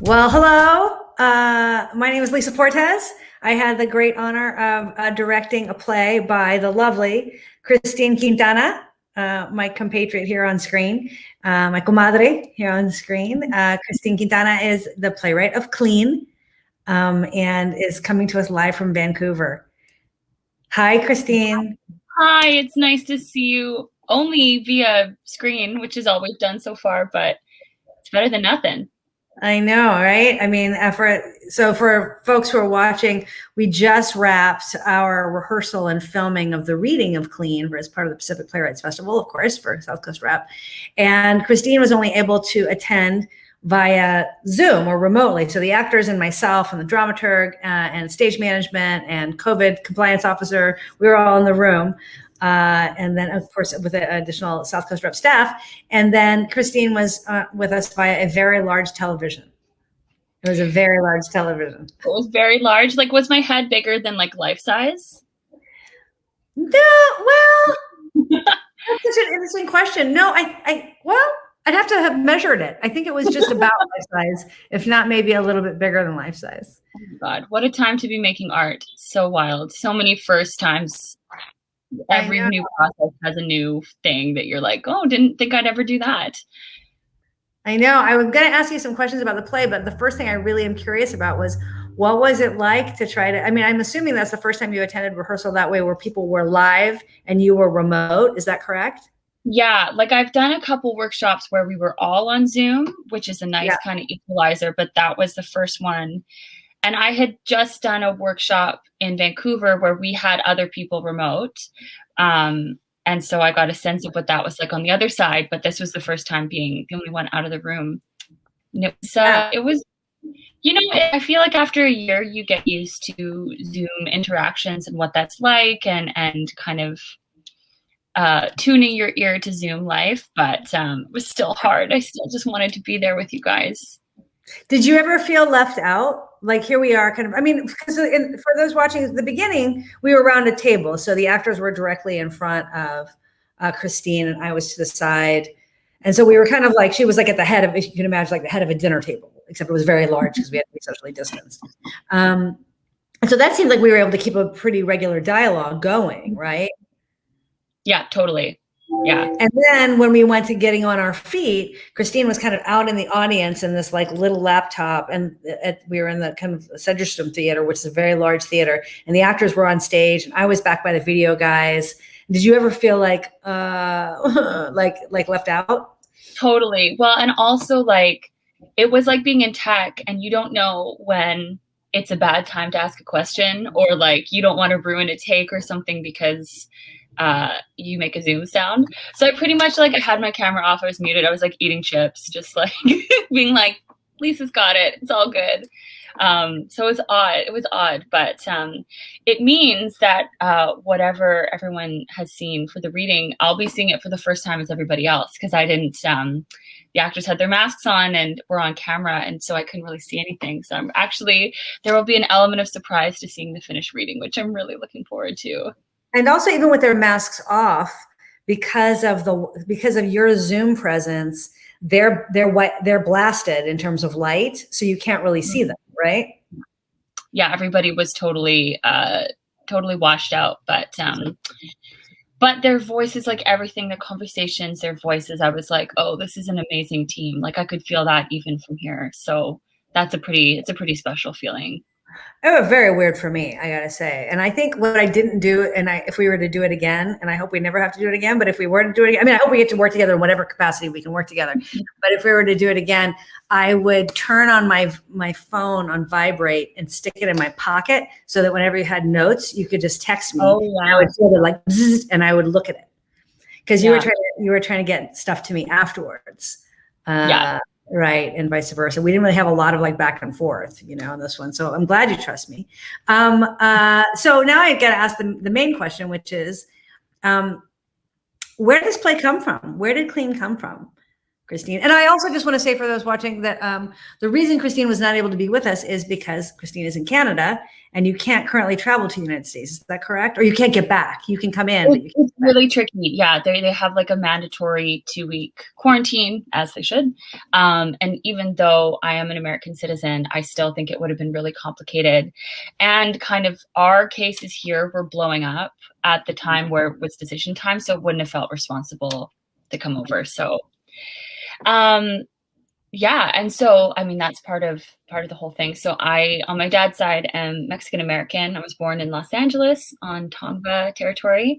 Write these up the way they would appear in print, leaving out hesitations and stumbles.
Well, hello. My name is Lisa Portes. I had the great honor of directing a play by the lovely Christine Quintana, my compatriot here on screen, my comadre here on screen. Christine Quintana is the playwright of Clean and is coming to us live from Vancouver. Hi, Christine. Hi, it's nice to see you only via screen, which is all we've done so far, but it's better than nothing. I know, right? I mean, for folks who are watching, we just wrapped our rehearsal and filming of the reading of Clean as part of the Pacific Playwrights Festival, of course, for South Coast Rep. And Christine was only able to attend via Zoom or remotely. So the actors and myself and the dramaturg and stage management and COVID compliance officer, we were all in the room. And then, of course, with the additional South Coast Rep staff. And then Christine was with us via a very large television. It was a very large television. It was very large. Like, was my head bigger than like life size? No, well, that's such an interesting question. No, well, I'd have to have measured it. I think it was just about life size, if not maybe a little bit bigger than life size. Oh my God, what a time to be making art. So wild. So many first times. Every new process has a new thing that you're like, oh, didn't think I'd ever do that. I know. I was going to ask you some questions about the play, but the first thing I really am curious about was, what was it like to try to, I mean, I'm assuming that's the first time you attended rehearsal that way, where people were live and you were remote. Is that correct? Yeah, like I've done a couple workshops where we were all on Zoom, which is a nice kind of equalizer, but that was the first one. And I had just done a workshop in Vancouver where we had other people remote. And so I got a sense of what that was like on the other side. But this was the first time being the only one out of the room. And it was, you know, I feel like after a year, you get used to Zoom interactions and what that's like and kind of tuning your ear to Zoom life. But it was still hard. I still just wanted to be there with you guys. Did you ever feel left out? Like, here we are kind of, I mean, because for those watching at the beginning, we were around a table. So the actors were directly in front of Christine and I was to the side. And so we were kind of like, she was like at the head of, if you can imagine, like the head of a dinner table, except it was very large because we had to be socially distanced. And so that seemed like we were able to keep a pretty regular dialogue going, right? Yeah, totally. Yeah. And then when we went to getting on our feet, Christine was kind of out in the audience in this like little laptop. And we were in the kind of Sedgerston Theater, which is a very large theater. And the actors were on stage and I was back by the video guys. Did you ever feel like left out? Totally. Well, and also like, it was like being in tech and you don't know when it's a bad time to ask a question or like, you don't want to ruin a take or something because you make a Zoom sound. So I pretty much like I had my camera off, I was muted, I was like eating chips, just like being like, Lisa's got it, it's all good. So it was odd, but it means that whatever everyone has seen for the reading, I'll be seeing it for the first time as everybody else because I didn't, the actors had their masks on and were on camera and so I couldn't really see anything. So I'm actually, there will be an element of surprise to seeing the finished reading, which I'm really looking forward to. And also, even with their masks off, because of your Zoom presence, they're blasted in terms of light, so you can't really see them, right? Yeah, everybody was totally washed out, but their voices, like everything, their conversations, their voices, I was like, oh, this is an amazing team. Like I could feel that even from here. So it's a pretty special feeling. It was very weird for me, I gotta say. And I think what I didn't do, and if we were to do it again, and I hope we never have to do it again, but if we were to do it again, I mean, I hope we get to work together in whatever capacity we can work together. But if we were to do it again, I would turn on my phone on vibrate and stick it in my pocket so that whenever you had notes, you could just text me. Oh, yeah. And I would feel it like, bzzz, and I would look at it. Because you were trying to get stuff to me afterwards. Yeah. Right, and vice versa. We didn't really have a lot of like back and forth, on this one. So I'm glad you trust me. So now I got to ask the main question, which is, where does this play come from? Where did Clean come from, Christine? And I also just want to say for those watching that the reason Christine was not able to be with us is because Christine is in Canada and you can't currently travel to the United States. Is that correct? Or you can't get back. You can come in. But you can't it's really tricky. Yeah, they have like a mandatory 2-week quarantine, as they should. And even though I am an American citizen, I still think it would have been really complicated. And kind of our cases here were blowing up at the time where it was decision time, so it wouldn't have felt responsible to come over. So yeah, and so I mean that's part of the whole thing. So I, on my dad's side, am Mexican American. I was born in Los Angeles on Tonga territory,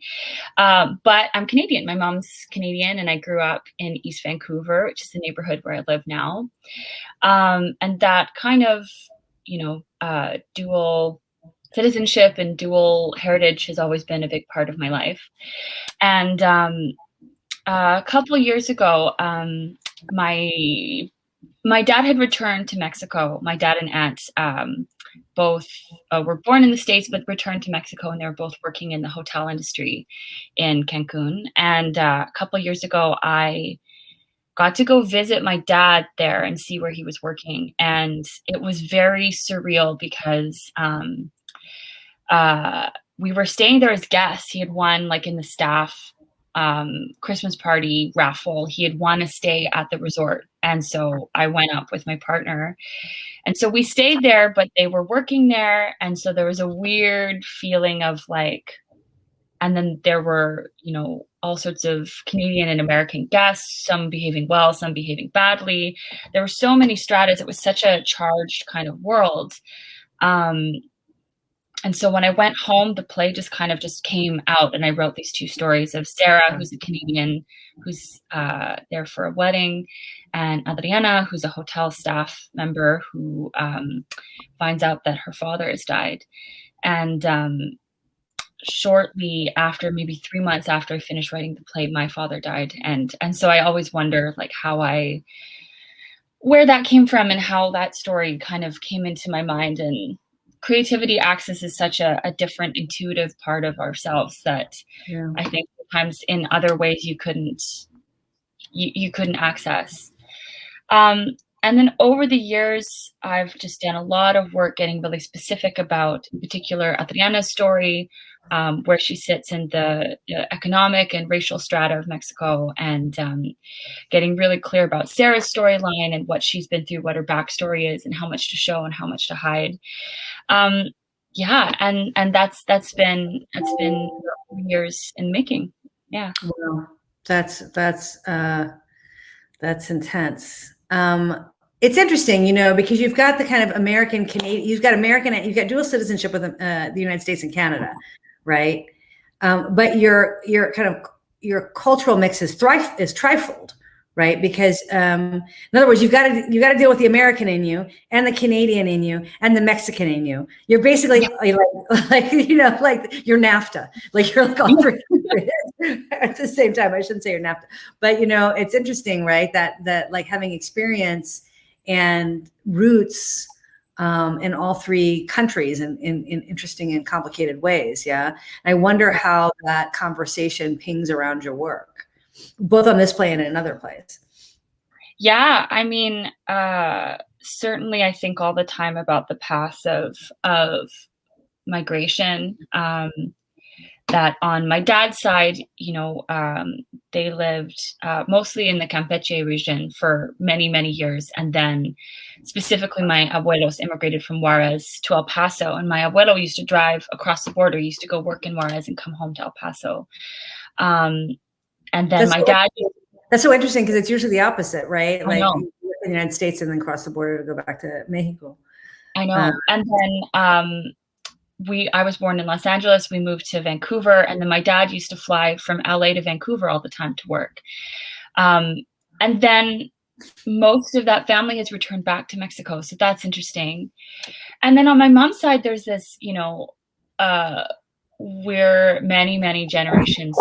but I'm Canadian. My mom's Canadian, and I grew up in East Vancouver, which is the neighborhood where I live now. And that kind of dual citizenship and dual heritage has always been a big part of my life. And a couple of years ago, my dad had returned to Mexico. My dad and aunt both were born in the States, but returned to Mexico, and they were both working in the hotel industry in Cancun. And a couple of years ago, I got to go visit my dad there and see where he was working. And it was very surreal because we were staying there as guests. He had won, like in the staff Christmas party raffle, he had won a stay at the resort. And so I went up with my partner. And so we stayed there, but they were working there. And so there was a weird feeling of like, and then there were, all sorts of Canadian and American guests, some behaving well, some behaving badly. There were so many stratas. It was such a charged kind of world. And so when I went home, the play just kind of just came out, and I wrote these 2 stories of Sarah, who's a Canadian, who's there for a wedding, and Adriana, who's a hotel staff member who finds out that her father has died. And shortly after, maybe 3 months after I finished writing the play, my father died. And so I always wonder like where that came from and how that story kind of came into my mind. And creativity accesses such a different intuitive part of ourselves that I think sometimes in other ways you couldn't access. And then over the years, I've just done a lot of work getting really specific about, in particular, Adriana's story, where she sits in the economic and racial strata of Mexico, and getting really clear about Sarah's storyline and what she's been through, what her backstory is, and how much to show and how much to hide. And that's been years in making. Yeah. Well, that's intense. It's interesting, because you've got the kind of American Canadian, you've got dual citizenship with the United States and Canada, right? But your cultural mix is trifold, right? Because in other words, you've got to deal with the American in you and the Canadian in you and the Mexican in you. You're basically like you're NAFTA, like you're like all three at the same time. I shouldn't say you're NAFTA, but it's interesting, right? That like having experience and roots in all 3 countries in interesting and complicated ways. Yeah. I wonder how that conversation pings around your work, both on this play and in other plays. Yeah. I mean, certainly I think all the time about the paths of migration, that on my dad's side, they lived mostly in the Campeche region for many, many years. And then specifically my abuelos immigrated from Juarez to El Paso. And my abuelo used to drive across the border, used to go work in Juarez and come home to El Paso. And then That's so interesting because it's usually the opposite, right? Like in the United States and then cross the border to go back to Mexico. I know. And then I was born in Los Angeles. We moved to Vancouver, and then my dad used to fly from LA to Vancouver all the time to work. And then most of that family has returned back to Mexico. So that's interesting. And then on my mom's side, there's this, we're many, many generations.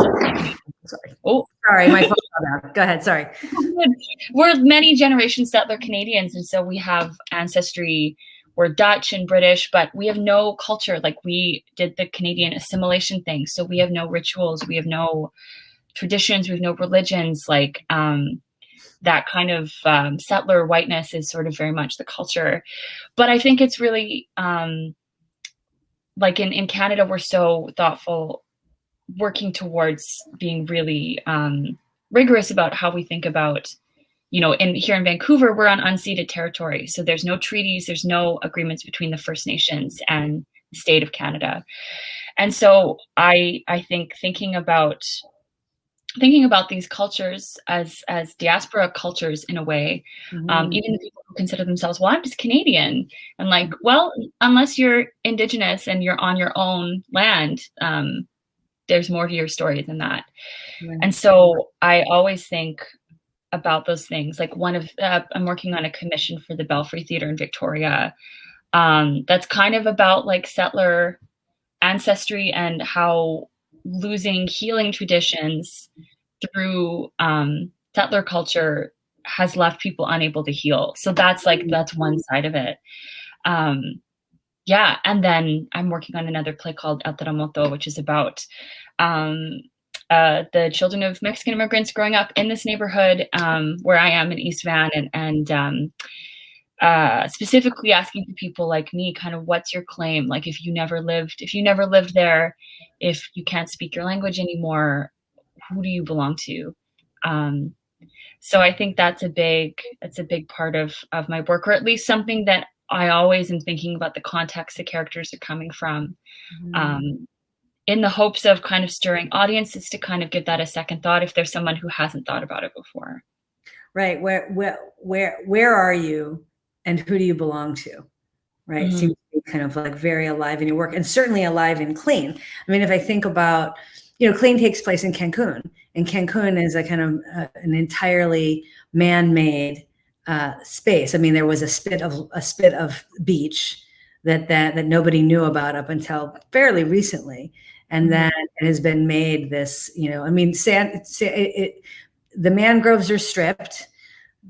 Oh, sorry, my phone fell down. Go ahead. Sorry. We're many generations settler Canadians, and so we have ancestry. We're Dutch and British, but we have no culture. Like, we did the Canadian assimilation thing, so we have no rituals, we have no traditions, we have no religions. Like, that kind of settler whiteness is sort of very much the culture. But I think it's really like in Canada, we're so thoughtful, working towards being really rigorous about how we think about, you know, here in Vancouver, we're on unceded territory. So there's no treaties, there's no agreements between the First Nations and the state of Canada. And so I think thinking about these cultures as diaspora cultures in a way, even the people who consider themselves, well, I'm just Canadian, and like, well, unless you're Indigenous and you're on your own land, there's more to your story than that. Right. And so I always think about those things. Like, I'm working on a commission for the Belfry Theatre in Victoria, that's kind of about like settler ancestry and how losing healing traditions through settler culture has left people unable to heal. So that's one side of it. Yeah, and then I'm working on another play called Atramoto, which is about the children of Mexican immigrants growing up in this neighborhood where I am in East Van, and specifically asking for people like me, kind of, what's your claim? Like, if you never lived there, if you can't speak your language anymore, who do you belong to? So I think that's a big part of my work, or at least something that I always am thinking about, the context the characters are coming from, in the hopes of kind of stirring audiences to kind of give that a second thought if there's someone who hasn't thought about it before. Right. Where are you, and who do you belong to? Right. Seems to be kind of like very alive in your work, and certainly alive in Clean. I mean, if I think about, you know, Clean takes place in Cancun, and Cancun is a kind of an entirely man-made space. I mean, there was a spit of beach that nobody knew about up until fairly recently, and then it has been made this. You know, I mean, the mangroves are stripped.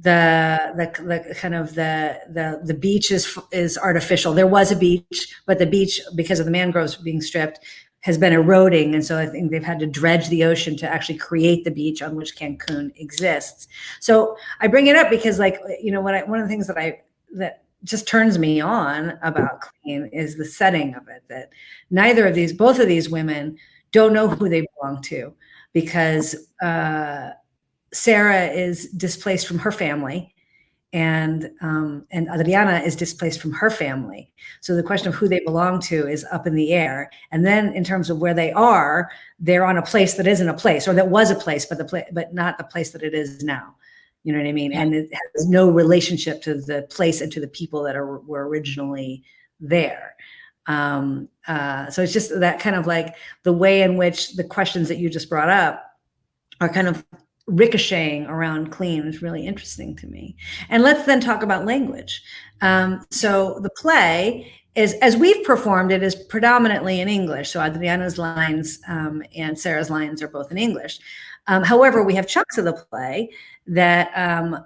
The kind of the beach is artificial. There was a beach, but the beach, because of the mangroves being stripped, has been eroding, and so I think they've had to dredge the ocean to actually create the beach on which Cancun exists. So I bring it up because, like, you know, one of the things that just turns me on about Clean is the setting of it. That both of these women don't know who they belong to, because Sarah is displaced from her family, and Adriana is displaced from her family. So the question of who they belong to is up in the air. And then in terms of where they are, they're on a place that isn't a place, or that was a place, but not the place that it is now. You know what I mean? And it has no relationship to the place and to the people that were originally there. So it's just that kind of like the way in which the questions that you just brought up are kind of ricocheting around Clean is really interesting to me. And let's then talk about language. So the play is, as we've performed it, is predominantly in English. So Adriana's lines and Sarah's lines are both in English. However, we have chunks of the play that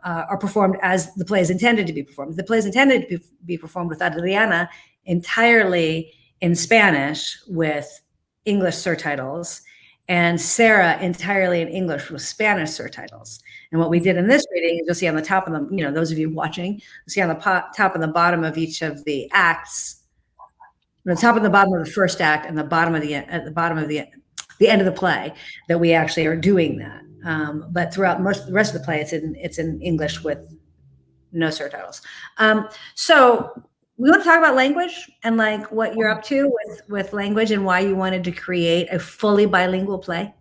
are performed as the play is intended to be performed. The play is intended to be performed with Adriana entirely in Spanish with English surtitles, and Sarah entirely in English with Spanish surtitles. And what we did in this reading, you'll see on the top of them, you know, those of you watching, you'll see on the top and the bottom of each of the acts, the top and the bottom of the first act, and the bottom of the end of the play, that we actually are doing that. But throughout the rest of the play, it's in English with no surtitles. So we want to talk about language and like what you're up to with language and why you wanted to create a fully bilingual play.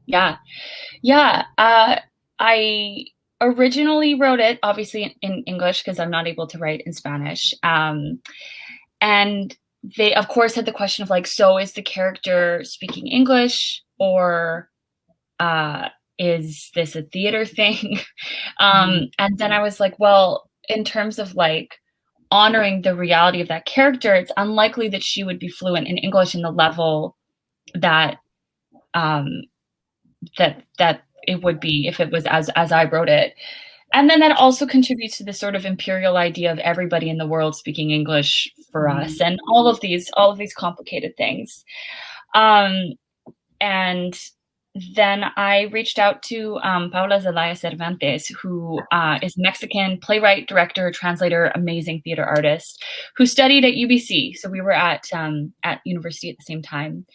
Yeah. I originally wrote it obviously in English because I'm not able to write in Spanish. And they of course had the question of like, so is the character speaking English, or is this a theater thing? And then I was like, well, in terms of like honoring the reality of that character, it's unlikely that she would be fluent in English in the level that that it would be if it was as I wrote it. And then that also contributes to this sort of imperial idea of everybody in the world speaking English for us, and all of these complicated things. And then I reached out to Paula Zelaya Cervantes, who is Mexican playwright, director, translator, amazing theater artist, who studied at UBC. So we were at university at the same time.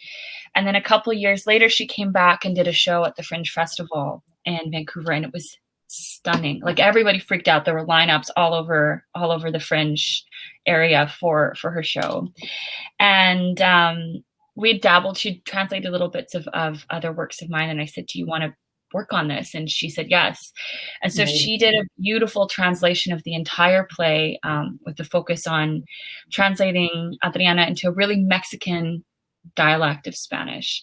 And then a couple years later, she came back and did a show at the Fringe Festival in Vancouver, and it was stunning. Like, everybody freaked out. There were lineups all over the Fringe area for her show. And we had dabbled. She translated little bits of other works of mine, and I said, do you want to work on this? And she said yes. And so she did a beautiful translation of the entire play, with the focus on translating Adriana into a really Mexican dialect of Spanish.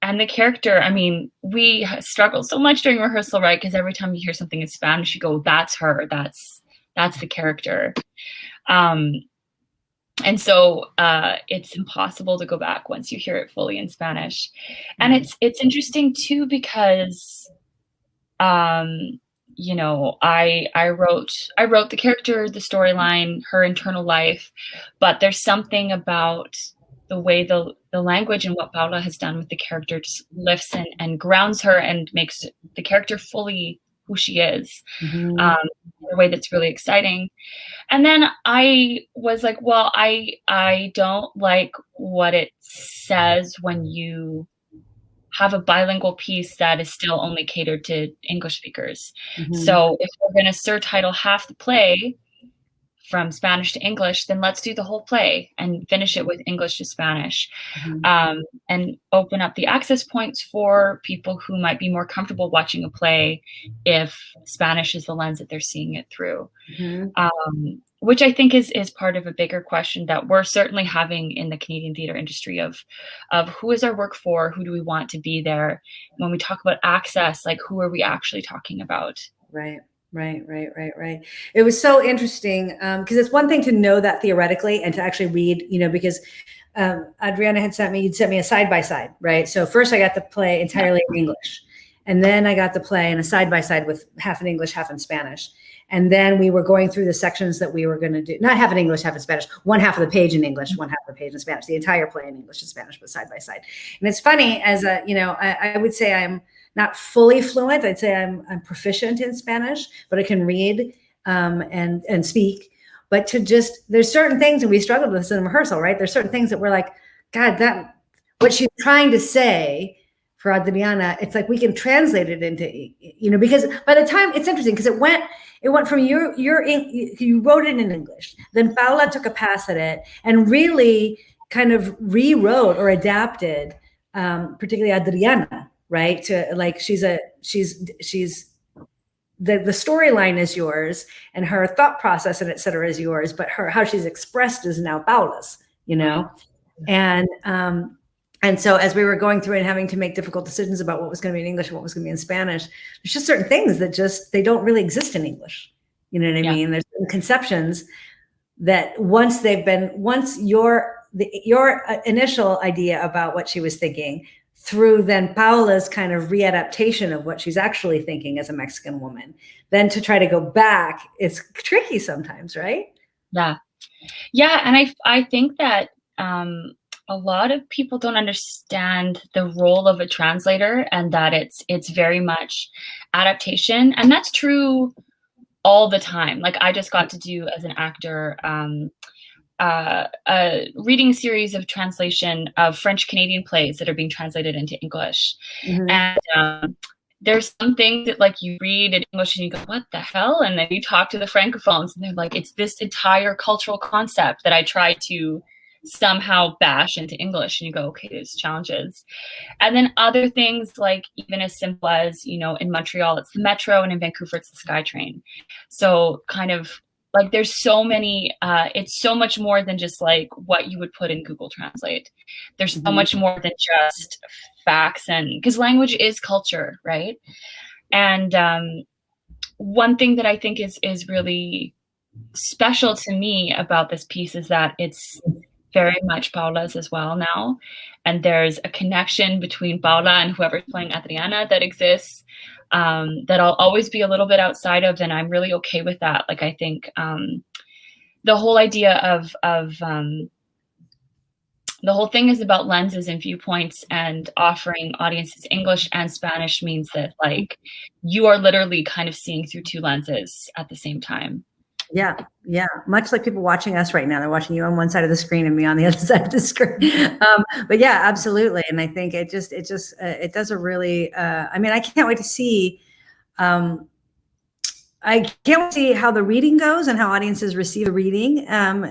And the character, I mean, we struggled so much during rehearsal, right? Because every time you hear something in Spanish, you go, that's her, that's the character. And so it's impossible to go back once you hear it fully in Spanish. And it's interesting too, because you know, I wrote the character, the storyline, her internal life, but there's something about the way the language and what Paula has done with the character just lifts and grounds her and makes the character fully who she is, in a way that's really exciting. And then I was like, well, I don't like what it says when you have a bilingual piece that is still only catered to English speakers. So if we're going to surtitle half the play from Spanish to English, then let's do the whole play and finish it with English to Spanish, and open up the access points for people who might be more comfortable watching a play if Spanish is the lens that they're seeing it through. Which I think is part of a bigger question that we're certainly having in the Canadian theater industry of who is our work for, who do we want to be there? When we talk about access, like, who are we actually talking about? Right. It was so interesting, because it's one thing to know that theoretically and to actually read, you know, because Adriana had sent me a side-by-side, right? So first I got the play entirely in English, and then I got the play in a side-by-side with half in English, half in Spanish. And then we were going through the sections that we were going to do, not half in English, half in Spanish, one half of the page in English, one half of the page in Spanish, the entire play in English and Spanish, but side by side. And it's funny, as a, you know, I would say I'm not fully fluent. I'd say I'm proficient in Spanish, but I can read and speak. But there's certain things, and we struggled with this in rehearsal, right? There's certain things that we're like, God, what she's trying to say for Adriana, it's like we can translate it into, you know, because by the time, it's interesting because it went from you wrote it in English, then Paula took a pass at it and really kind of rewrote or adapted, particularly Adriana, right? To like, the storyline is yours and her thought process and et cetera is yours, but how she's expressed is now Paula's, you know? And so as we were going through and having to make difficult decisions about what was going to be in English and what was going to be in Spanish, there's just certain things that they don't really exist in English. You know what I mean? There's conceptions that once your initial idea about what she was thinking through then Paula's kind of readaptation of what she's actually thinking as a Mexican woman, then to try to go back, it's tricky sometimes, right? Yeah. And I think that, a lot of people don't understand the role of a translator, and that it's very much adaptation. And that's true all the time. Like, I just got to do, as an actor, a reading series of translation of French Canadian plays that are being translated into English. And there's some things that, like, you read in English and you go, what the hell? And then you talk to the Francophones and they're like, it's this entire cultural concept that I try to somehow bash into English, and you go, okay, there's challenges. And then other things, like even as simple as, you know, in Montreal it's the Metro, and in Vancouver it's the SkyTrain. So kind of like there's so many, it's so much more than just like what you would put in Google Translate. There's so much more than just facts, and because language is culture, right? And one thing that I think is really special to me about this piece is that it's very much Paula's as well now. And there's a connection between Paula and whoever's playing Adriana that exists, that I'll always be a little bit outside of, and I'm really okay with that. Like, I think the whole idea of the whole thing is about lenses and viewpoints, and offering audiences English and Spanish means that, like, you are literally kind of seeing through two lenses at the same time. Yeah. Yeah. Much like people watching us right now, they're watching you on one side of the screen and me on the other side of the screen. But yeah, absolutely. And I think it does a really, I mean, I can't wait to see, I can't wait to see how the reading goes and how audiences receive the reading. And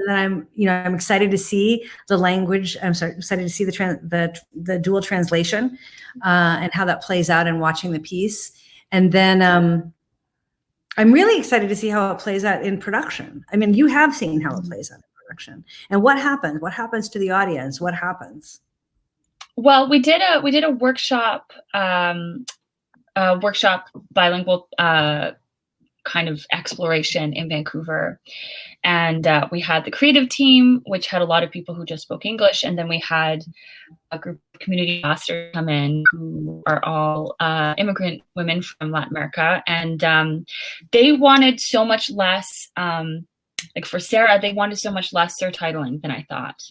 then I'm excited to see the language. I'm sorry, excited to see the dual translation, and how that plays out in watching the piece. And then, I'm really excited to see how it plays out in production. I mean, you have seen how it plays out in production, and what happens? What happens to the audience? What happens? Well, we did a workshop, bilingual kind of exploration in Vancouver, and we had the creative team, which had a lot of people who just spoke English, and then we had a group of community ambassadors come in who are all immigrant women from Latin America, and they wanted so much less, like for Sarah, they wanted so much less surtitling than I thought.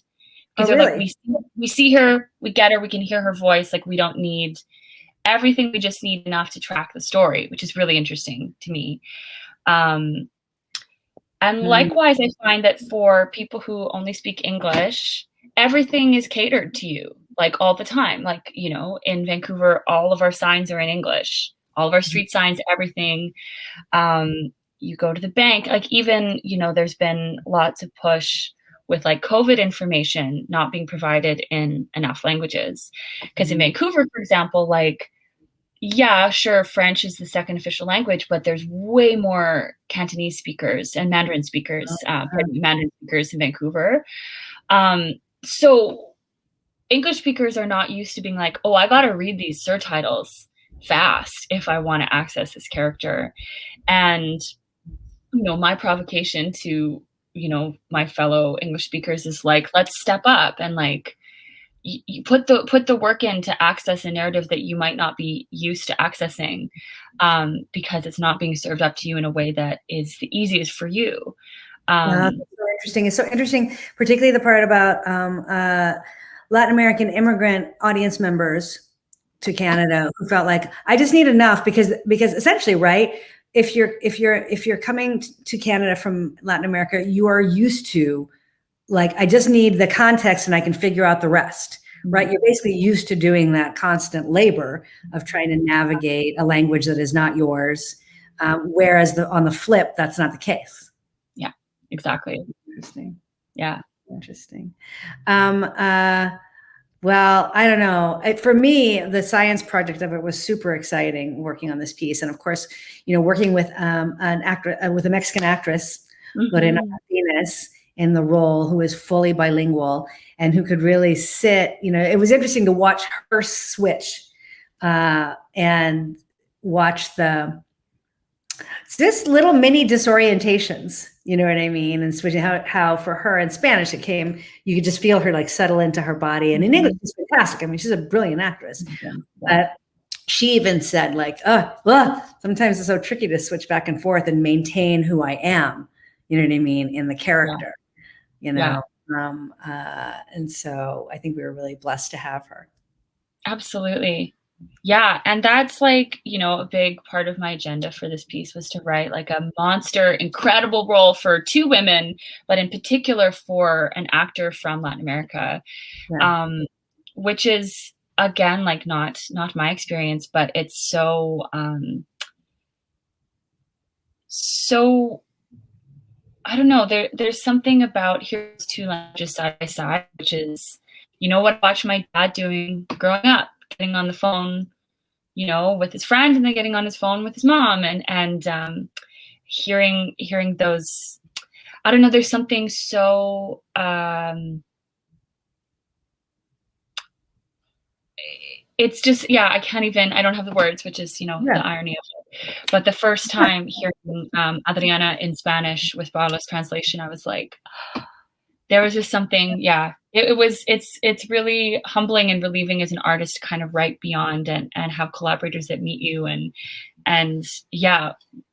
Because they're like, we see her, we get her, we can hear her voice, like we don't need everything, we just need enough to track the story, which is really interesting to me. And likewise, I find that for people who only speak English, everything is catered to you, like all the time. Like, you know, in Vancouver, all of our signs are in English, all of our street signs, everything. You go to the bank, like even, you know, there's been lots of push with like COVID information not being provided in enough languages. Because in Vancouver, for example, like, yeah, sure, French is the second official language, but there's way more Cantonese speakers and Mandarin speakers, Mandarin speakers in Vancouver. So English speakers are not used to being like, oh, I got to read these surtitles fast if I want to access this character. And, you know, my provocation to, you know, my fellow English speakers is like, let's step up and like, you put the work in to access a narrative that you might not be used to accessing, because it's not being served up to you in a way that is the easiest for you. That's so interesting. It's so interesting, particularly the part about Latin American immigrant audience members to Canada who felt like, I just need enough because essentially, right, if you're coming to Canada from Latin America, you are used to, like, I just need the context and I can figure out the rest, right? You're basically used to doing that constant labor of trying to navigate a language that is not yours. Whereas on the flip, that's not the case. Yeah, exactly. Interesting. Yeah. Interesting. Well, I don't know. For me, the science project of it was super exciting working on this piece. And of course, you know, working with an actor, with a Mexican actress, Lorena Martinez, in the role, who is fully bilingual and who could really sit, you know, it was interesting to watch her switch and watch just little mini disorientations, you know what I mean? And switching how for her in Spanish, it came, you could just feel her like settle into her body. And in English, it's fantastic. I mean, she's a brilliant actress. But she even said like, sometimes it's so tricky to switch back and forth and maintain who I am, you know what I mean, in the character. You know, and so I think we were really blessed to have her. Absolutely. Yeah. And that's like, you know, a big part of my agenda for this piece was to write like a monster, incredible role for two women, but in particular for an actor from Latin America, which is, again, like not my experience, but it's so I don't know. There's something about here's two languages side by side, which is, you know, what I watched my dad doing growing up, getting on the phone, you know, with his friend, and then getting on his phone with his mom, and hearing those. I don't know. There's something so it's just, I can't even. I don't have the words, which is, you know, the irony of it. But the first time hearing Adriana in Spanish with Paula's translation, I was like, there was just something, it's really humbling and relieving as an artist to kind of write beyond and have collaborators that meet you, and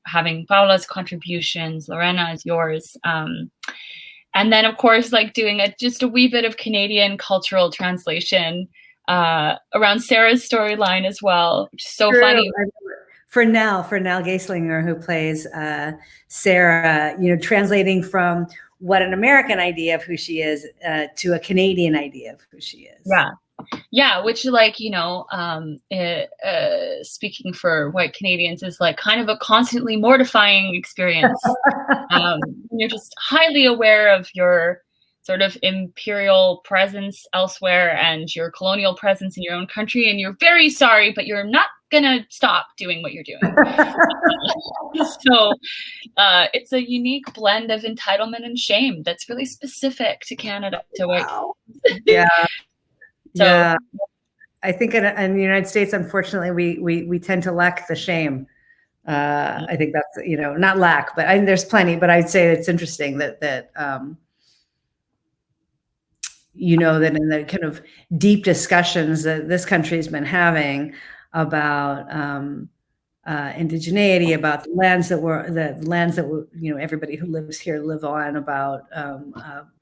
having Paula's contributions, Lorena's, yours, and then of course like doing just a wee bit of Canadian cultural translation around Sarah's storyline as well, which is so funny. For Nell Gaislinger, who plays Sarah, translating from what an American idea of who she is to a Canadian idea of who she is. Yeah, which like, speaking for white Canadians is like kind of a constantly mortifying experience. You're just highly aware of your sort of imperial presence elsewhere and your colonial presence in your own country, and you're very sorry, but you're not gonna stop doing what you're doing. So it's a unique blend of entitlement and shame that's really specific to Canada. Wow. Yeah. So, yeah. I think in the United States, unfortunately, we tend to lack the shame. I think that's, not lack, but there's plenty, but I'd say it's interesting that that in the kind of deep discussions that this country has been having about indigeneity, about the lands that everybody who lives here live on, about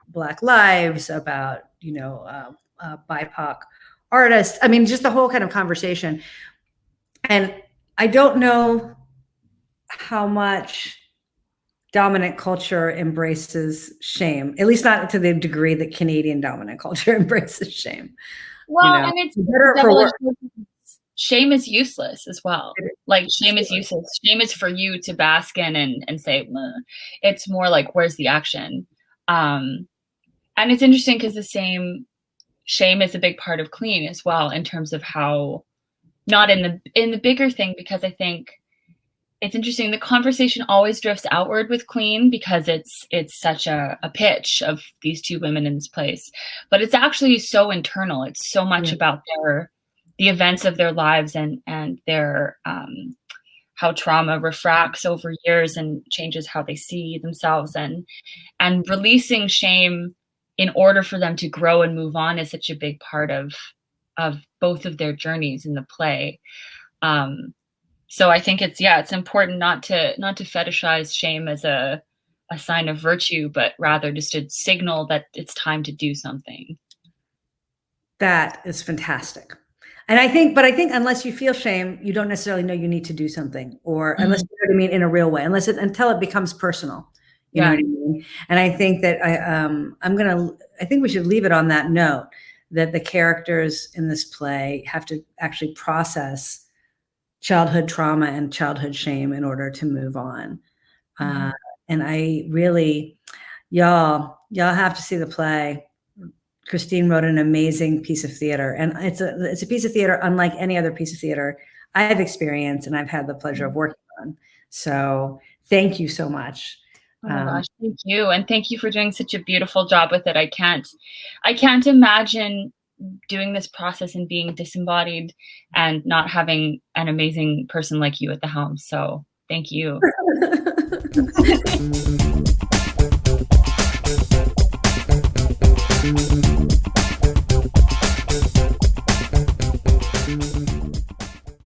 Black lives, about BIPOC artists. I mean, just the whole kind of conversation. And I don't know how much dominant culture embraces shame, at least not to the degree that Canadian dominant culture embraces shame. Well, and it's shame is useless as well. Like shame is useless. Shame is for you to bask in and say, it's more like, where's the action? And it's interesting because the same shame is a big part of Clean as well, in terms of how, not in the bigger thing, because I think it's interesting. The conversation always drifts outward with Clean because it's such a pitch of these two women in this place, but it's actually so internal. It's so much about the events of their lives and their how trauma refracts over years and changes how they see themselves, and releasing shame in order for them to grow and move on is such a big part of both of their journeys in the play. So I think it's important not to fetishize shame as a sign of virtue, but rather just a signal that it's time to do something. That is fantastic. And I think unless you feel shame, you don't necessarily know you need to do something, or unless you know what I mean, in a real way, until it becomes personal. You know what I mean? And I think that I think we should leave it on that note, that the characters in this play have to actually process childhood trauma and childhood shame in order to move on. And I really, y'all have to see the play. Christine wrote an amazing piece of theater, and it's a piece of theater unlike any other piece of theater I've experienced and I've had the pleasure of working on. So thank you so much. Oh my gosh, thank you. And thank you for doing such a beautiful job with it. I can't imagine doing this process and being disembodied and not having an amazing person like you at the helm. So thank you.